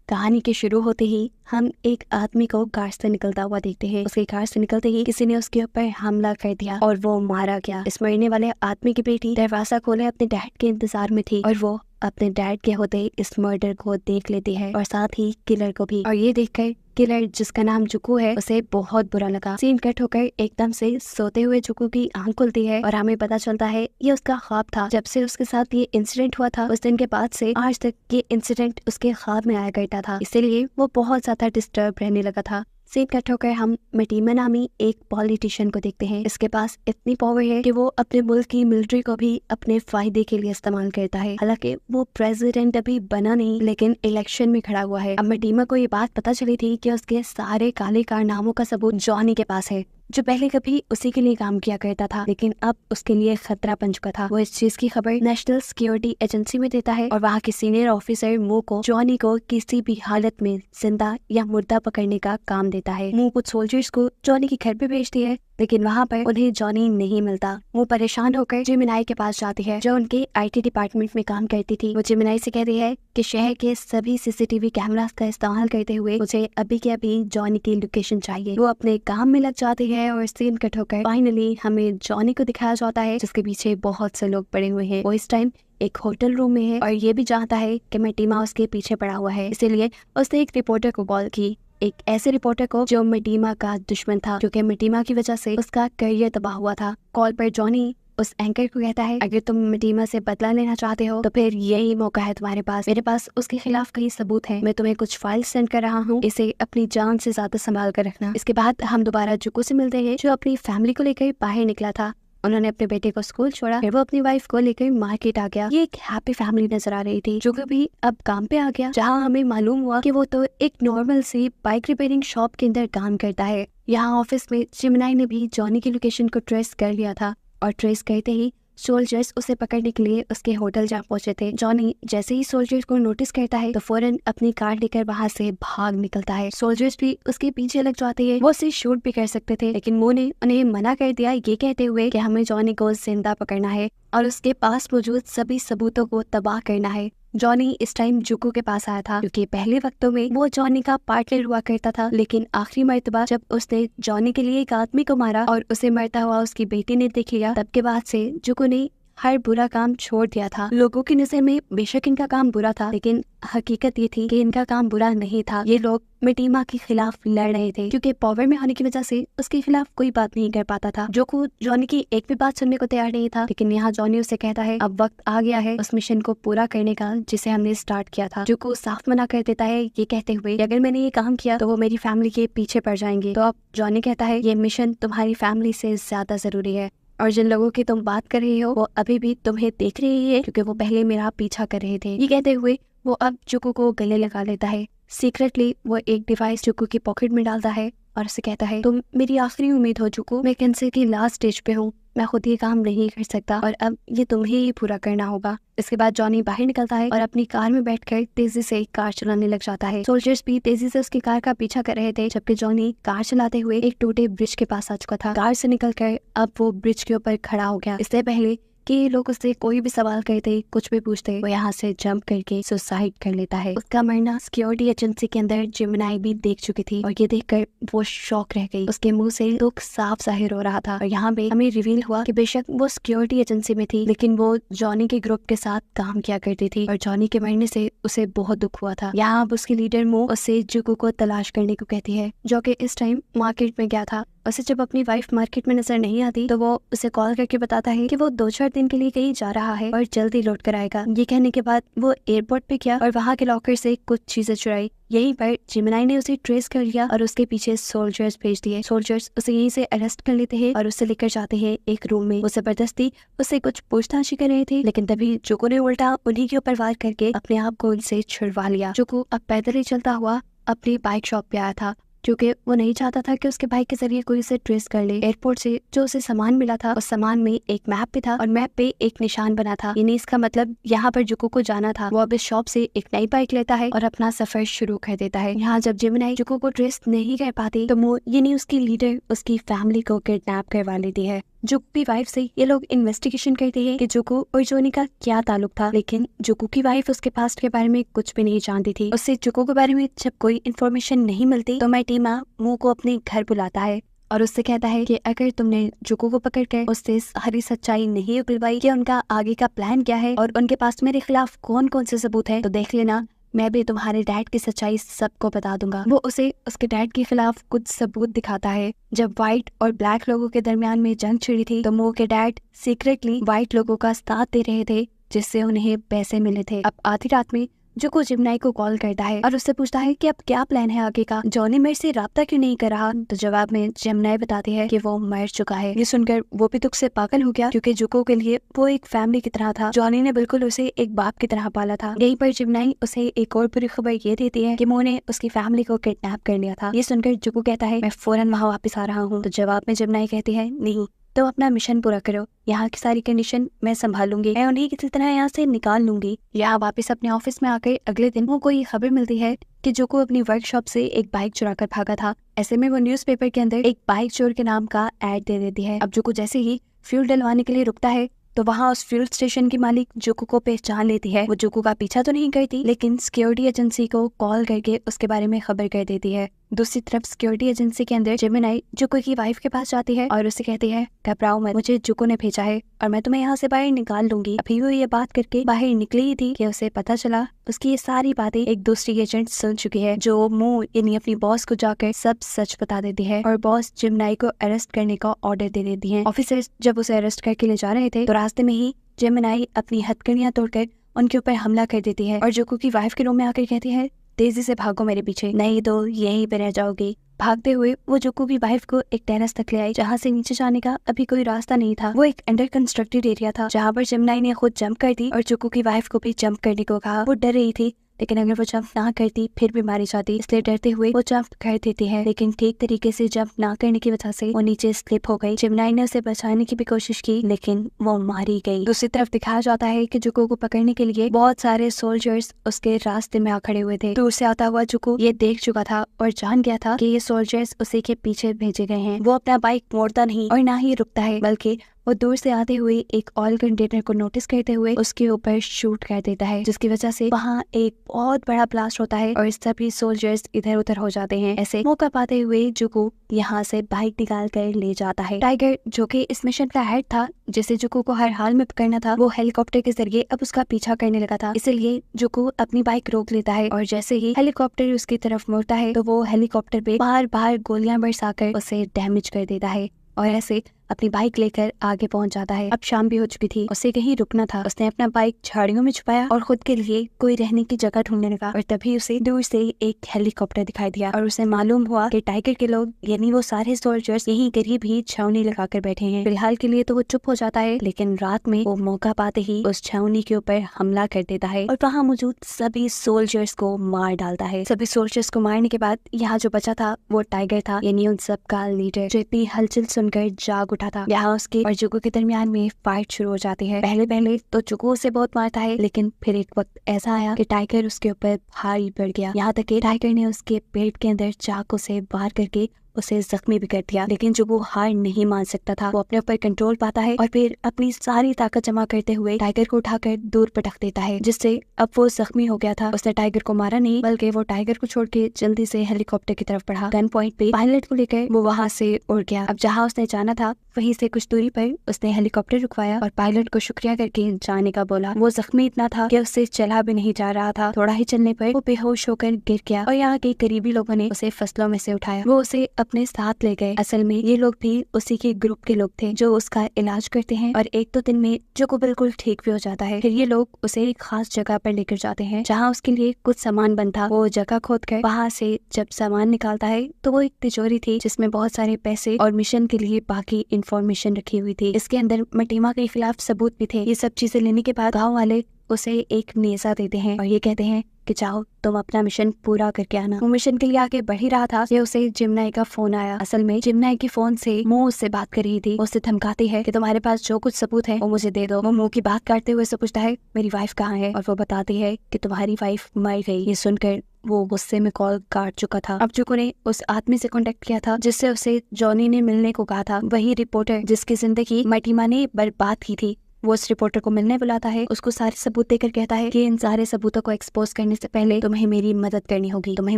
कहानी के शुरू होते ही हम एक आदमी को कार से निकलता हुआ देखते हैं। उसकी कार से निकलते ही किसी ने उसके ऊपर हमला कर दिया और वो मारा गया। इस मरने वाले आदमी की बेटी दरवाजा खोले अपने डैड के इंतजार में थी और वो अपने डैड के होते इस मर्डर को देख लेती है और साथ ही किलर को भी। और ये देखकर किलर, जिसका नाम जुकू है, उसे बहुत बुरा लगा। सीन कट होकर एकदम से सोते हुए जुकू की आंख खुलती है और हमें पता चलता है ये उसका ख्वाब था। जब से उसके साथ ये इंसिडेंट हुआ था उस दिन के बाद से आज तक ये इंसिडेंट उसके ख्वाब में आया करता था, इसीलिए वो बहुत ज्यादा डिस्टर्ब रहने लगा था। सीन कट होकर हम मटीमा नामी एक पॉलिटिशियन को देखते हैं। इसके पास इतनी पावर है कि वो अपने मुल्क की मिलिट्री को भी अपने फायदे के लिए इस्तेमाल करता है। हालांकि वो प्रेसिडेंट अभी बना नहीं, लेकिन इलेक्शन में खड़ा हुआ है। अब मटीमा को ये बात पता चली थी कि उसके सारे काले कारनामों का सबूत जॉनी के पास है, जो पहले कभी उसी के लिए काम किया करता था, लेकिन अब उसके लिए खतरा बन चुका था। वो इस चीज की खबर नेशनल सिक्योरिटी एजेंसी में देता है और वहाँ के सीनियर ऑफिसर मू को जॉनी को किसी भी हालत में जिंदा या मुर्दा पकड़ने का काम देता है। मू कुछ सोल्जर्स को जॉनी के घर पे भेजती है, लेकिन वहाँ पर उन्हें जॉनी नहीं मिलता। वो परेशान होकर जिमिनाई के पास जाती है, जो उनके IT डिपार्टमेंट में काम करती थी। वो जिमिनाई से कहती है कि शहर के सभी CCTV कैमरास का इस्तेमाल करते हुए मुझे अभी के अभी जॉनी की लोकेशन चाहिए। वो अपने काम में लग जाती है और सीन कट होकर फाइनली हमें जॉनी को दिखाया जाता है, जिसके पीछे बहुत से लोग पड़े हुए हैं। वो इस टाइम एक होटल रूम में है और ये भी जानता है कि मटीमा उसके पीछे पड़ा हुआ है, इसीलिए उसने एक रिपोर्टर को कॉल की, एक ऐसे रिपोर्टर को जो मटीमा का दुश्मन था, क्योंकि मटीमा की वजह से उसका करियर तबाह हुआ था। कॉल पर जॉनी उस एंकर को कहता है, अगर तुम मटीमा से बदला लेना चाहते हो तो फिर यही मौका है तुम्हारे पास। मेरे पास उसके खिलाफ कई सबूत हैं। मैं तुम्हें कुछ फाइल सेंड कर रहा हूँ, इसे अपनी जान से ज्यादा संभाल कर रखना। इसके बाद हम दोबारा जुकू से मिलते हैं, जो अपनी फैमिली को लेकर बाहर निकला था। उन्होंने अपने बेटे को स्कूल छोड़ा, फिर वो अपनी वाइफ को लेकर मार्केट आ गया। ये एक हैप्पी फैमिली नजर आ रही थी। जुकू भी अब काम पे आ गया, जहाँ हमें मालूम हुआ कि वो तो एक नॉर्मल सी बाइक रिपेयरिंग शॉप के अंदर काम करता है। यहाँ ऑफिस में जिमिनाई ने भी जॉनी की लोकेशन को ट्रेस कर लिया था और ट्रेस करते ही सोल्जर्स उसे पकड़ने के लिए उसके होटल जा पहुंचे थे। जॉनी जैसे ही सोल्जर्स को नोटिस करता है तो फौरन अपनी कार लेकर वहां से भाग निकलता है। सोल्जर्स भी उसके पीछे लग जाते हैं। वो उसे शूट भी कर सकते थे, लेकिन मो ने उन्हें मना कर दिया, ये कहते हुए कि हमें जॉनी को जिंदा पकड़ना है और उसके पास मौजूद सभी सबूतों को तबाह करना है। जॉनी इस टाइम जुकू के पास आया था, क्योंकि पहले वक्तों में वो जॉनी का पार्टनर हुआ करता था, लेकिन आखिरी मर्तबा जब उसने जॉनी के लिए एक आदमी को मारा और उसे मरता हुआ उसकी बेटी ने देख लिया, तब के बाद से जुकू ने हर बुरा काम छोड़ दिया था। लोगों की नजर में बेशक इनका काम बुरा था, लेकिन हकीकत ये थी कि इनका काम बुरा नहीं था। ये लोग मटीमा के खिलाफ लड़ रहे थे, क्योंकि पावर में होने की वजह से उसके खिलाफ कोई बात नहीं कर पाता था। जुकू जॉनी की एक भी बात सुनने को तैयार नहीं था, लेकिन यहाँ जॉनी उसे कहता है अब वक्त आ गया है उस मिशन को पूरा करने का जिसे हमने स्टार्ट किया था। जुकू साफ मना कर देता है, ये कहते हुए अगर मैंने ये काम किया तो वो मेरी फैमिली के पीछे पड़ जाएंगे। तो अब जॉनी कहता है ये मिशन तुम्हारी फैमिली से ज्यादा जरूरी है और जिन लोगों की तुम बात कर रही हो वो अभी भी तुम्हें देख रही है, क्योंकि वो पहले मेरा पीछा कर रहे थे। ये कहते हुए वो अब जुकू को गले लगा लेता है। सीक्रेटली वो एक डिवाइस जुकू की पॉकेट में डालता है और उसे कहता है तुम मेरी आखिरी उम्मीद हो जुकू, मैं कैंसर की लास्ट स्टेज पे हूँ, मैं खुद ये काम नहीं कर सकता और अब ये तुम्हें ही पूरा करना होगा। इसके बाद जॉनी बाहर निकलता है और अपनी कार में बैठकर तेजी से कार चलाने लग जाता है। सोल्जर्स भी तेजी से उसकी कार का पीछा कर रहे थे, जबकि जॉनी कार चलाते हुए एक टूटे ब्रिज के पास आ चुका था। कार से निकलकर अब वो ब्रिज के ऊपर खड़ा हो गया। इससे पहले कि ये लोग उससे कोई भी सवाल करते, कुछ भी पूछते, वो यहाँ से जंप करके सुसाइड कर लेता है। उसका मरना सिक्योरिटी एजेंसी के अंदर जिमिनाई भी देख चुकी थी और ये देखकर वो शॉक रह गई। उसके मुंह से दुख साफ जाहिर हो रहा था और यहाँ पे हमें रिवील हुआ कि बेशक वो सिक्योरिटी एजेंसी में थी, लेकिन वो जॉनी के ग्रुप के साथ काम किया करती थी और जॉनी के मरने से उसे बहुत दुख हुआ था। यहाँ अब उसकी लीडर मो उससे जुकू को तलाश करने को कहती है, जो कि इस टाइम मार्केट में गया था। उसे जब अपनी वाइफ मार्केट में नजर नहीं आती तो वो उसे कॉल करके बताता है कि वो 2-4 दिन के लिए कहीं जा रहा है और जल्दी लौट कर आएगा। ये कहने के बाद वो एयरपोर्ट पे गया और वहाँ के लॉकर से कुछ चीजें चुराई। यहीं पर जिमिनाई ने उसे ट्रेस कर लिया और उसके पीछे सोल्जर्स भेज दिए। सोल्जर्स उसे यहीं से अरेस्ट कर लेते हैं और उसे लेकर जाते हैं एक रूम में। वो जबरदस्ती उससे कुछ पूछताछ कर रहे थे, लेकिन तभी जुकू ने उल्टा उन्हीं के ऊपर वार करके अपने आप को उनसे छुड़वा लिया। जुकू अब पैदल ही चलता हुआ अपनी बाइक शॉप पे आया था, क्योंकि वो नहीं चाहता था कि उसके बाइक के जरिए कोई उसे ट्रेस कर ले। एयरपोर्ट से जो उसे सामान मिला था उस सामान में एक मैप भी था और मैप पे एक निशान बना था, यानी इसका मतलब यहाँ पर जुकू को जाना था। वो अब इस शॉप से एक नई बाइक लेता है और अपना सफर शुरू कर देता है। यहाँ जब जिमिनाई जुकू को ट्रेस नहीं कर पाती तो मो यानी उसकी लीडर उसकी फैमिली को किडनैप करवा लेती है जुको की वाइफ से ये लोग इन्वेस्टिगेशन करते हैं कि जुको और जोनी का क्या ताल्लुक था, लेकिन जुको की वाइफ उसके पास्ट के बारे में कुछ भी नहीं जानती थी। उससे जुको के बारे में जब कोई इन्फॉर्मेशन नहीं मिलती तो मैटिमा मू को अपने घर बुलाता है और उससे कहता है कि अगर तुमने जुको को पकड़कर उससे सारी सच्चाई नहीं उगलवाई कि उनका आगे का प्लान क्या है और उनके पास मेरे खिलाफ कौन कौन से सबूत है, तो देख लेना मैं भी तुम्हारे डैड की सच्चाई सबको बता दूंगा। वो उसे उसके डैड के खिलाफ कुछ सबूत दिखाता है। जब व्हाइट और ब्लैक लोगों के दरमियान में जंग छिड़ी थी तो मो के डैड सीक्रेटली व्हाइट लोगों का साथ दे रहे थे जिससे उन्हें पैसे मिले थे। अब आधी रात में जुको जिमनाई को कॉल करता है और उससे पूछता है कि अब क्या प्लान है आगे का, जॉनी मेरे से राब्ता क्यों नहीं कर रहा। तो जवाब में जिमनाई बताती है कि वो मर चुका है। ये सुनकर वो भी दुख से पागल हो गया क्योंकि जुको के लिए वो एक फैमिली की तरह था। जॉनी ने बिल्कुल उसे एक बाप की तरह पाला था। यहीं पर जिमनाई उसे एक और बुरी खबर ये देती है कि मो ने उसकी फैमिली को किडनैप कर लिया था। ये सुनकर जुको कहता है मैं फौरन वहाँ वापस आ रहा हूँ। तो जवाब में जिमनाई कहती है नहीं, तो अपना मिशन पूरा करो, यहाँ की सारी कंडीशन मैं संभाल लूंगी, मैं उन्हें किसी तरह यहाँ से निकाल लूंगी। यहाँ वापस अपने ऑफिस में आकर अगले दिन वो कोई खबर मिलती है कि जुको अपनी वर्कशॉप से एक बाइक चुरा कर भागा था। ऐसे में वो न्यूज़पेपर के अंदर एक बाइक चोर के नाम का एड दे देती है। अब जुको जैसे ही फ्यूल डलवाने के लिए रुकता है तो वहाँ उस फ्यूल स्टेशन की मालिक जुको को पहचान लेती है। वो जुको का पीछा तो नहीं करती लेकिन सिक्योरिटी एजेंसी को कॉल करके उसके बारे में खबर कर देती है। दूसरी तरफ सिक्योरिटी एजेंसी के अंदर जिमिनाई जुको की वाइफ के पास जाती है और उसे कहती है घबराओ मत, मुझे जुको ने भेजा है और मैं तुम्हें यहाँ से बाहर निकाल लूंगी। अभी वो ये बात करके बाहर निकली ही थी कि उसे पता चला उसकी ये सारी बातें एक दूसरी एजेंट सुन चुकी है जो मो यानी अपनी बॉस को जाकर सब सच बता देती है और बॉस जिमिनाई को अरेस्ट करने का ऑर्डर दे देती है। ऑफिसर्स जब उसे अरेस्ट करके ले जा रहे थे तो रास्ते में ही जिमिनाई अपनी हथकड़ियां तोड़कर उनके ऊपर हमला कर देती है और जुको की वाइफ के रूम में आकर कहती है तेजी से भागो मेरे पीछे, नहीं तो यहीं पे रह जाओगी। भागते हुए वो जुको की वाइफ को एक टेरेस तक ले आई जहाँ से नीचे जाने का अभी कोई रास्ता नहीं था। वो एक अंडर कंस्ट्रक्टेड एरिया था जहाँ पर जिमिनाई ने खुद जंप कर दी और जुको की वाइफ को भी जंप करने को कहा। वो डर रही थी लेकिन अगर वो जंप ना करती फिर भी मारी जाती, इसलिए डरते हुए वो जंप कर देती है लेकिन ठीक तरीके से जंप ना करने की वजह से वो नीचे स्लिप हो गई। जिमिनाई ने उसे बचाने की भी कोशिश की लेकिन वो मारी गई। दूसरी तरफ दिखाया जाता है कि जुको को पकड़ने के लिए बहुत सारे सोल्जर्स उसके रास्ते में आ खड़े हुए थे। दूर से आता हुआ जुको ये देख चुका था और जान गया था कि ये सोल्जर्स उसी के पीछे भेजे गए हैं। वो अपना बाइक मोड़ता नहीं और ना ही रुकता है बल्कि वो दूर से आते हुए एक ऑयल कंटेनर को नोटिस करते हुए उसके ऊपर शूट कर देता है जिसकी वजह से वहाँ एक बहुत बड़ा ब्लास्ट होता है और सभी सोल्जर्स इधर उधर हो जाते हैं। ऐसे मौका पाते हुए जुको यहाँ से बाइक निकाल कर ले जाता है। टाइगर जो कि इस मिशन का हेड था जिसे जुको को हर हाल में पकड़ना था वो हेलीकॉप्टर के जरिए अब उसका पीछा करने लगा था, इसलिए जुको अपनी बाइक रोक लेता है और जैसे ही हेलीकॉप्टर उसकी तरफ मुड़ता है तो वो हेलीकॉप्टर पे बार बार गोलियां बरसाकर उसे डैमेज कर देता है और ऐसे अपनी बाइक लेकर आगे पहुंच जाता है। अब शाम भी हो चुकी थी, उसे कहीं रुकना था। उसने अपना बाइक झाड़ियों में छुपाया और खुद के लिए कोई रहने की जगह ढूंढने लगा और तभी उसे दूर से एक हेलीकॉप्टर दिखाई दिया और उसे मालूम हुआ कि टाइगर के लोग यानी वो सारे सोल्जर्स यहीं करीब ही छावनी लगाकर बैठे हैं। फिलहाल के लिए तो वो चुप हो जाता है लेकिन रात में वो मौका पाते ही उस छावनी के ऊपर हमला कर देता है और वहाँ मौजूद सभी सोल्जर्स को मार डालता है। सभी सोल्जर्स को मारने के बाद यहाँ जो बचा था वो टाइगर था यानी उन सब का लीडर। जेपी हलचल सुनकर जाग उठा था। यहाँ उसके और जुको के दरमियान में फाइट शुरू हो जाती है। पहले तो जुको उसे बहुत मारता है लेकिन फिर एक वक्त ऐसा आया कि टाइगर उसके ऊपर भारी पड़ गया। यहाँ तक कि टाइगर ने उसके पेट के अंदर चाकू से वार करके उसे जख्मी भी कर दिया लेकिन जो वो हार नहीं मान सकता था वो अपने ऊपर कंट्रोल पाता है और फिर अपनी सारी ताकत जमा करते हुए टाइगर को उठाकर दूर पटक देता है जिससे अब वो जख्मी हो गया था। उसने टाइगर को मारा नहीं बल्कि वो टाइगर को छोड़ के जल्दी से हेलीकॉप्टर की तरफ बढ़ा। गन पॉइंट पे पायलट को लेकर वो वहाँ से उड़ गया। अब जहाँ उसने जाना था वहीं से कुछ दूरी पर उसने हेलीकॉप्टर रुकवाया और पायलट को शुक्रिया करके जाने का बोला। वो जख्मी इतना था कि उससे चला भी नहीं जा रहा था। थोड़ा ही चलने पर वो बेहोश होकर गिर गया और यहाँ के करीबी लोगों ने उसे फसलों में से उठाया। वो उसे अपने साथ ले गए। असल में ये लोग भी उसी के ग्रुप के लोग थे जो उसका इलाज करते हैं और एक दो दिन में जो को बिल्कुल ठीक भी हो जाता है। फिर ये लोग उसे एक खास जगह पर लेकर जाते हैं जहाँ उसके लिए कुछ सामान बंद था। वो जगह खोद कर वहाँ से जब सामान निकालता है तो वो एक तिजोरी थी जिसमें बहुत सारे पैसे और मिशन के लिए बाकी इंफॉर्मेशन रखी हुई थी। इसके अंदर मटीमा के खिलाफ सबूत भी थे। ये सब चीजें लेने के बाद गाँव वाले उसे एक नेजा देते हैं और ये कहते हैं कि चाहो तुम अपना मिशन पूरा करके आना। वो मिशन के लिए आगे बढ़ ही रहा था कि उसे जिमनाई का फोन आया। असल में जिमनाई के फोन से मुंह उससे बात कर रही थी। उससे धमकाती है कि तुम्हारे पास जो कुछ सबूत है वो मुझे दे दो। वो मुंह की बात काटते हुए उससे पूछता है मेरी वाइफ कहाँ है, और वो बताती है कि तुम्हारी वाइफ मर गई। ये सुनकर वो गुस्से में कॉल काट चुका था। अब जुको ने उस आदमी से कांटेक्ट किया था जिससे उसे जॉनी ने मिलने को कहा था। वही रिपोर्टर जिसकी जिंदगी मटीमा ने बर्बाद की थी, वो उस रिपोर्टर को मिलने बुलाता है। उसको सारे सबूत देकर कहता है कि इन सारे सबूतों को एक्सपोज करने से पहले तुम्हें मेरी मदद करनी होगी, तुम्हें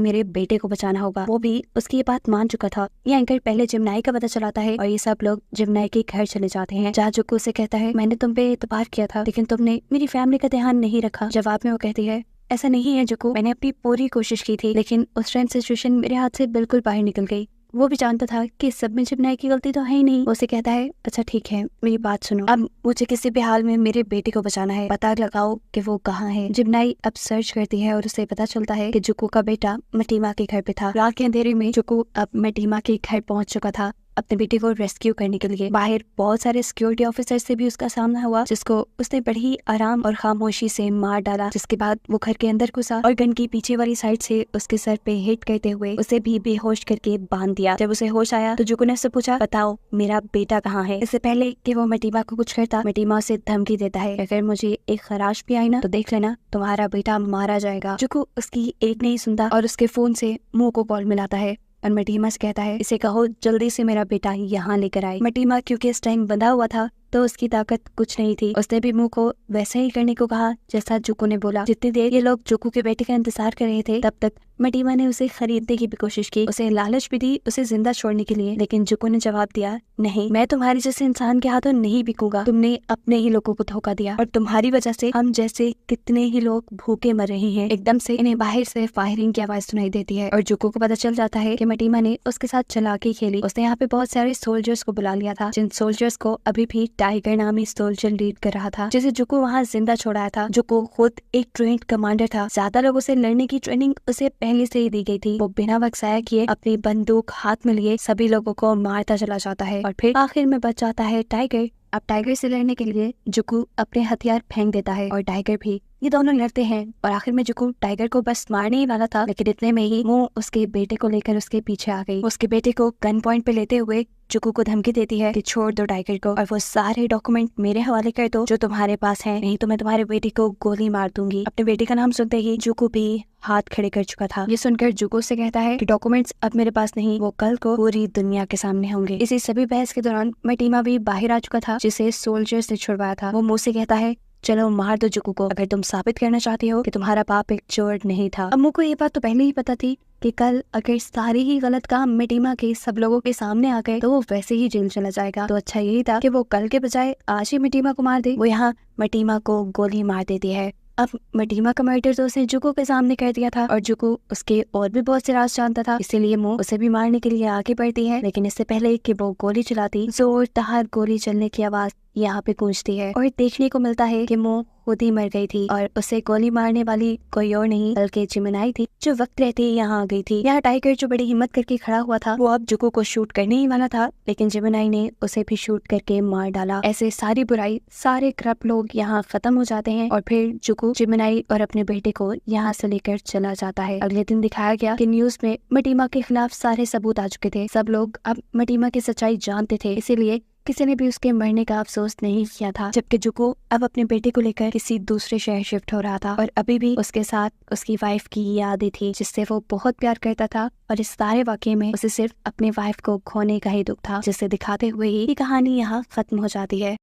मेरे बेटे को बचाना होगा। वो भी उसकी ये बात मान चुका था। ये एंकर पहले जिमनाई का पता चलाता है और ये सब लोग जिमनाई के घर चले जाते हैं, जहाँ जुको उसे कहता है मैंने तुम पे एतबार किया था लेकिन तुमने मेरी फैमिली का ध्यान नहीं रखा। जवाब में वो कहती है ऐसा नहीं है जुको, मैंने अपनी पूरी कोशिश की थी लेकिन उस टाइम सिचुएशन मेरे हाथ से बिल्कुल बाहर निकल गई। वो भी जानता था कि सब में जिमनाई की गलती तो है ही नहीं। वो उसे कहता है अच्छा ठीक है मेरी बात सुनो, अब मुझे किसी भी हाल में मेरे बेटे को बचाना है, पता लगाओ कि वो कहाँ है। जिमनाई अब सर्च करती है और उसे पता चलता है कि जुको का बेटा मटीमा के घर पे था। रात के अंधेरे में जुको अब मटीमा के घर पहुंच चुका था अपने बेटे को रेस्क्यू करने के लिए। बाहर बहुत सारे सिक्योरिटी ऑफिसर से भी उसका सामना हुआ, जिसको उसने बड़ी आराम और खामोशी से मार डाला। जिसके बाद वो घर के अंदर घुसा और गन की पीछे वाली साइड से उसके सर पे हिट करते हुए उसे भी बेहोश करके बांध दिया। जब उसे होश आया तो जुको ने उससे पूछा बताओ मेरा बेटा कहाँ है। इससे पहले कि वो मटीमा को कुछ करता, मटीमा उसे धमकी देता है अगर मुझे एक खराश भी आई ना तो देख लेना तुम्हारा बेटा मारा जाएगा। जुको उसकी एक नहीं सुनता और उसके फोन से मुंह को कॉल मिलाता है और मटीमा से कहता है इसे कहो जल्दी से मेरा बेटा यहाँ लेकर आए। मटीमा क्योंकि इस टाइम बंधा हुआ था तो उसकी ताकत कुछ नहीं थी। उसने भी मुंह को वैसे ही करने को कहा जैसा जुको ने बोला। जितनी देर ये लोग जुको के बेटे का इंतजार कर रहे थे तब तक मटीमा ने उसे खरीदने की भी कोशिश की, उसे लालच भी दी उसे जिंदा छोड़ने के लिए, लेकिन जुको ने जवाब दिया नहीं, मैं तुम्हारे जैसे इंसान के हाथों नहीं बिकूंगा। तुमने अपने ही लोगों को धोखा दिया और तुम्हारी वजह से हम जैसे कितने ही लोग भूखे मर रहे हैं। एकदम से इन्हें बाहर से फायरिंग की आवाज सुनाई देती है और जुको को पता चल जाता है कि मटीमा ने उसके साथ चालाकी खेली। उसने यहाँ पे बहुत सारे सोल्जर्स को बुला लिया था, जिन सोल्जर्स को अभी भी टाइगर नामी सोल्जर लीड कर रहा था, जिसे जुको वहाँ जिंदा छोड़ाया था। जुको खुद एक ट्रेंड कमांडर था, ज्यादा लोगों से लड़ने की ट्रेनिंग उसे पहले से ही दी गई थी। वो बिना वक्त जाया किए अपनी बंदूक हाथ में लिए सभी लोगों को मारता चला जाता है और फिर आखिर में बच जाता है टाइगर। अब टाइगर से लड़ने के लिए जुको अपने हथियार फेंक देता है और टाइगर भी। ये दोनों लड़ते हैं और आखिर में जुको टाइगर को बस मारने ही वाला था, लेकिन इतने में ही वो उसके बेटे को लेकर उसके पीछे आ गई। उसके बेटे को गन पॉइंट पे लेते हुए जुको को धमकी देती है कि छोड़ दो टाइगर को और वो सारे डॉक्यूमेंट मेरे हवाले कर दो जो तुम्हारे पास हैं, नहीं तो मैं तुम्हारे बेटे को गोली मार दूंगी। अपने बेटे का नाम सुनते ही जुको भी हाथ खड़े कर चुका था। ये सुनकर जुको से कहता है कि डॉक्यूमेंट्स अब मेरे पास नहीं, वो कल को पूरी दुनिया के सामने होंगे। इसी सभी बहस के दौरान मटीमा भी बाहर आ चुका था, जिसे सोल्जर्स ने छुड़वाया था। वो मुंह से कहता है चलो मार दो जुको को, अगर तुम साबित करना चाहते हो कि तुम्हारा बाप एक चोर नहीं था। अब मुझको ये बात तो पहले ही पता थी कि कल अगर सारे ही गलत काम मटीमा के सब लोगों के सामने आ गए तो वो वैसे ही जेल चला जाएगा। तो अच्छा यही था कि वो कल के बजाय आज ही मटीमा को मार दे। वो यहाँ मटीमा को गोली मार देती है। अब मटीमा का मर्डर तो उसने जुको के सामने कर दिया था और जुको उसके और भी बहुत से राज जानता था, इसीलिए वो उसे भी मारने के लिए आगे बढ़ती है। लेकिन इससे पहले कि वो गोली चलाती, जोरदार गोली चलने की आवाज यहाँ पे गूंजती है और देखने को मिलता है कि वो खुद ही मर गई थी और उसे गोली मारने वाली कोई और नहीं बल्कि जिमनाई थी, जो वक्त रहते ही यहाँ आ गई थी। यहाँ टाइगर जो बड़ी हिम्मत करके खड़ा हुआ था वो अब जुको को शूट करने ही वाला था, लेकिन जिमनाई ने उसे भी शूट करके मार डाला। ऐसे सारी बुराई, सारे करप्ट लोग यहाँ खत्म हो जाते हैं और फिर जुको जिमनाई और अपने बेटे को यहाँ से लेकर चला जाता है। अगले दिन दिखाया गया कि न्यूज में मटीमा के खिलाफ सारे सबूत आ चुके थे। सब लोग अब मटीमा की सच्चाई जानते थे, इसीलिए किसी ने भी उसके मरने का अफसोस नहीं किया था। जबकि जुको अब अपने बेटे को लेकर किसी दूसरे शहर शिफ्ट हो रहा था और अभी भी उसके साथ उसकी वाइफ की यादें थी, जिससे वो बहुत प्यार करता था। और इस सारे वाकये में उसे सिर्फ अपने वाइफ को खोने का ही दुख था, जिसे दिखाते हुए ही कहानी यहाँ खत्म हो जाती है।